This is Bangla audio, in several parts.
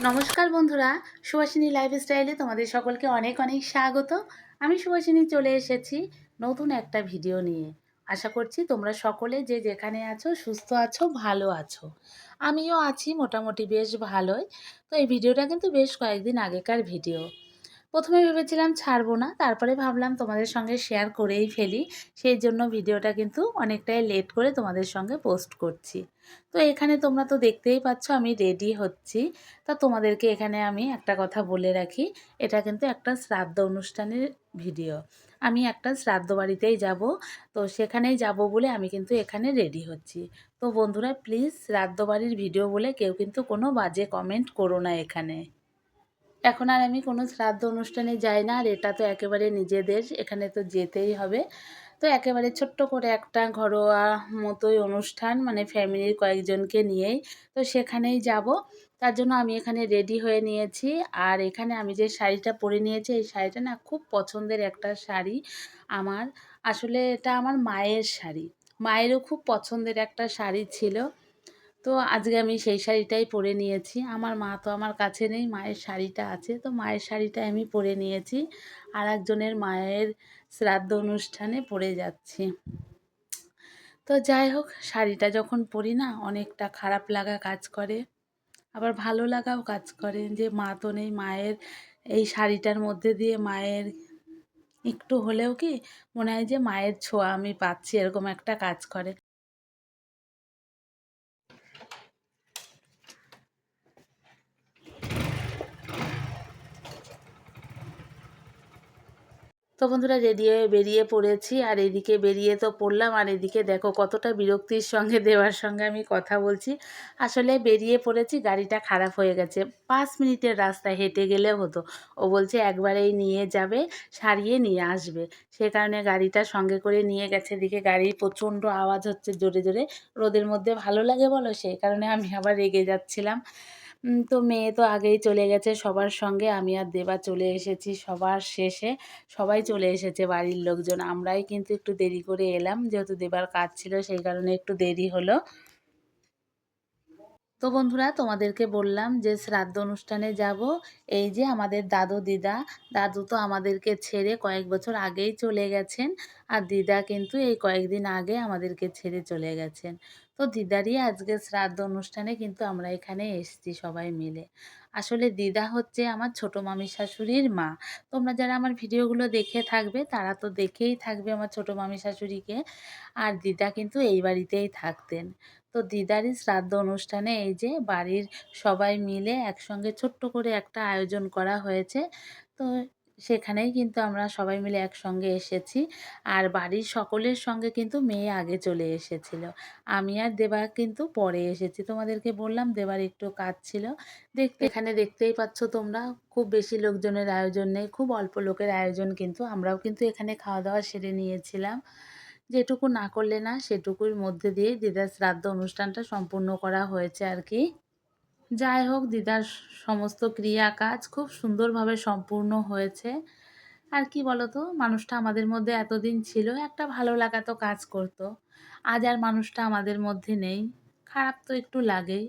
নমস্কার বন্ধুরা, সুভাষিনী লাইফস্টাইলে তোমাদের সকলকে অনেক অনেক স্বাগত। আমি সুভাষিনী চলে এসেছি নতুন একটা ভিডিও নিয়ে। আশা করছি তোমরা সকলে যে যেখানে আছো সুস্থ আছো, ভালো আছো। আমিও আছি মোটামুটি বেশ ভালোই। তো এই ভিডিওটা কিন্তু বেশ কয়েকদিন আগেকার ভিডিও। প্রথমে ভেবেছিলাম ছাড়বো না, তারপরে ভাবলাম তোমাদের সঙ্গে শেয়ার করেই ফেলি। সেই জন্য ভিডিওটা কিন্তু অনেকটাই লেট করে তোমাদের সঙ্গে পোস্ট করছি। তো এখানে তোমরা তো দেখতেই পাচ্ছ আমি রেডি হচ্ছি। তা তোমাদেরকে এখানে আমি একটা কথা বলে রাখি, এটা কিন্তু একটা শ্রাদ্ধ অনুষ্ঠানের ভিডিও। আমি একটা শ্রাদ্ধ বাড়িতেই যাব, তো সেখানেই যাব বলে আমি কিন্তু এখানে রেডি হচ্ছি। তো বন্ধুরা প্লিজ শ্রাদ্ধ বাড়ির ভিডিও বলে কেউ কিন্তু কোনো বাজে কমেন্ট করো না এখানে। এখন আর আমি কোনো শ্রাদ্ধ অনুষ্ঠানে যাই না, আর এটা তো একেবারে নিজেদের, এখানে তো যেতেই হবে। তো একেবারে ছোট্ট করে একটা ঘরোয়া মতোই অনুষ্ঠান, মানে ফ্যামিলির কয়েকজনকে নিয়েই। তো সেখানেই যাব। তার জন্য আমি এখানে রেডি হয়ে নিয়েছি। আর এখানে আমি যে শাড়িটা পরে নিয়েছি, এই শাড়িটা না খুব পছন্দের একটা শাড়ি আমার। আসলে এটা আমার মায়ের শাড়ি। মায়েরও খুব পছন্দের একটা শাড়ি ছিল। তো আজকে আমি সেই শাড়িটাই পরে নিয়েছি। আমার মা তো আমার কাছে নেই, মায়ের শাড়িটা আছে। তো মায়ের শাড়িটা আমি পরে নিয়েছি। আর একজনের মায়ের শ্রাদ্ধ অনুষ্ঠানে পরে যাচ্ছি। তো যাই হোক, শাড়িটা যখন পরি না অনেকটা খারাপ লাগা কাজ করে, আবার ভালো লাগাও কাজ করে যে মা তো নেই, মায়ের এই শাড়িটার মধ্যে দিয়ে মায়ের একটু হলেও কি মনে হয় যে মায়ের ছোঁয়া আমি পাচ্ছি, এরকম একটা কাজ করে। তো বন্ধুরা রেডি হয়ে বেরিয়ে পড়েছি, আর এদিকে বেরিয়ে তো পড়লাম, আর এদিকে দেখো কতটা বিরক্তির সঙ্গে দেওয়ার সঙ্গে আমি কথা বলছি। আসলে বেরিয়ে পড়েছি, গাড়িটা খারাপ হয়ে গেছে। 5 মিনিটের রাস্তায় হেঁটে গেলেও হতো। ও বলছে একবারেই নিয়ে যাবে, সারিয়ে নিয়ে আসবে। সে কারণে গাড়িটা সঙ্গে করে নিয়ে গেছে। এদিকে গাড়ির প্রচণ্ড আওয়াজ হচ্ছে জোরে জোরে। রোদের মধ্যে ভালো লাগে বলো, সেই কারণে আমি আবার রেগে যাচ্ছিলাম। তো মেয়ে তো আগেই চলে গেছে সবার সঙ্গে, আমি আর দেবা চলে এসেছি সবার শেষে। সবাই চলে এসেছে বাড়ির লোকজন, আমরাই কিন্তু একটু দেরি করে এলাম, যেহেতু দেবার কাজ ছিল সেই কারণে একটু দেরি হলো। তো বন্ধুরা তোমাদেরকে বললাম যে শ্রাদ্ধ অনুষ্ঠানে যাব। এই যে আমাদের দাদু দিদা, দাদু তো আমাদেরকে ছেড়ে কয়েক বছর আগেই চলে গেছেন, আর দিদা কিন্তু এই কয়েকদিন আগে আমাদেরকে ছেড়ে চলে গেছেন। তো দিদারই আজকে শ্রাদ্ধ অনুষ্ঠানে কিন্তু আমরা এখানে এসেছি সবাই মিলে। আসলে দিদা হচ্ছে আমার ছোট মামির শাশুড়ির মা। তোমরা যারা আমার ভিডিওগুলো দেখে থাকবে তারা তো দেখেই থাকবে আমার ছোট মামি শাশুড়িকে। আর দিদা কিন্তু এই বাড়িতেই থাকতেন। তো দিদারই শ্রাদ্ধ অনুষ্ঠানে এই যে বাড়ির সবাই মিলে একসঙ্গে ছোট্ট করে একটা আয়োজন করা হয়েছে। তো সেখানেই কিন্তু আমরা সবাই মিলে একসঙ্গে এসেছি। আর বাড়ির সকলের সঙ্গে কিন্তু মেয়ে আগে চলে এসেছিল। আমি আর দেবা কিন্তু পরে এসেছি। তোমাদেরকে বললাম দেবার একটু কাজ ছিল। এখানে দেখতেই পাচ্ছ তোমরা, খুব বেশি লোকজনের আয়োজন নেই, খুব অল্প লোকের আয়োজন, কিন্তু আমরাও কিন্তু এখানে খাওয়া দাওয়া সেরে নিয়েছিলাম। যেটুকু না করলে না সেটুকুর মধ্যে দিয়েই দিদার শ্রাদ্ধ অনুষ্ঠানটা সম্পূর্ণ করা হয়েছে আর কি। যাই হোক, দিদার সমস্ত ক্রিয়া কাজ খুব সুন্দরভাবে সম্পূর্ণ হয়েছে। আর কি বলতো, মানুষটা আমাদের মধ্যে এতদিন ছিল, একটা ভালো লাগা তো কাজ করতো। আজ আর মানুষটা আমাদের মধ্যে নেই, খারাপ তো একটু লাগেই।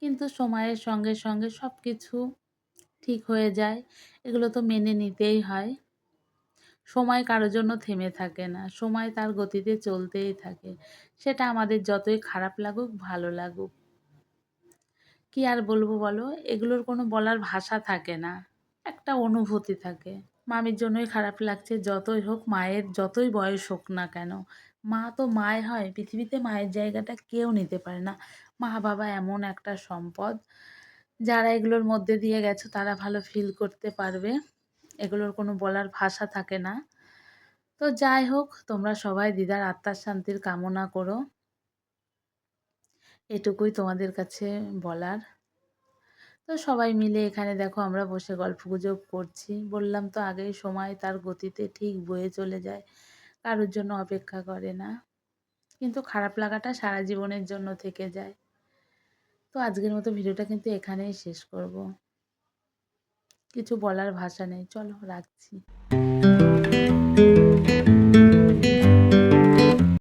কিন্তু সময়ের সঙ্গে সঙ্গে সব কিছু ঠিক হয়ে যায়, এগুলো তো মেনে নিতেই হয়। সময় কারোর জন্য থেমে থাকে না, সময় তার গতিতে চলতেই থাকে। সেটা আমাদের যতই খারাপ লাগুক ভালো লাগুক, কি আর বলবো বলো, এগুলোর কোনো বলার ভাষা থাকে না, একটা অনুভূতি থাকে। মামির জন্যই খারাপ লাগছে, যতই হোক, মায়ের যতই বয়স হোক না কেন, মা তো মায় হয়। পৃথিবীতে মায়ের জায়গাটা কেউ নিতে পারে না। মা বাবা এমন একটা সম্পদ, যারা এগুলোর মধ্যে দিয়ে গেছো তারা ভালো ফিল করতে পারবে। এগুলোর কোনো বলার ভাষা থাকে না। তো যাই হোক, তোমরা সবাই দিদার আত্মার শান্তির কামনা করো, এটুকুই তোমাদের কাছে বলার। তো সবাই মিলে এখানে দেখো আমরা বসে গল্পগুজব করছি। বললাম তো আগেই, সময় তার গতিতে ঠিক বয়ে চলে যায়, কারোর জন্য অপেক্ষা করে না। কিন্তু খারাপ লাগাটা সারা জীবনের জন্য থেকে যায়। তো আজকের মতো ভিডিওটা কিন্তু এখানেই শেষ করব। কিছু বলার ভাষা নেই, চলো রাখছি।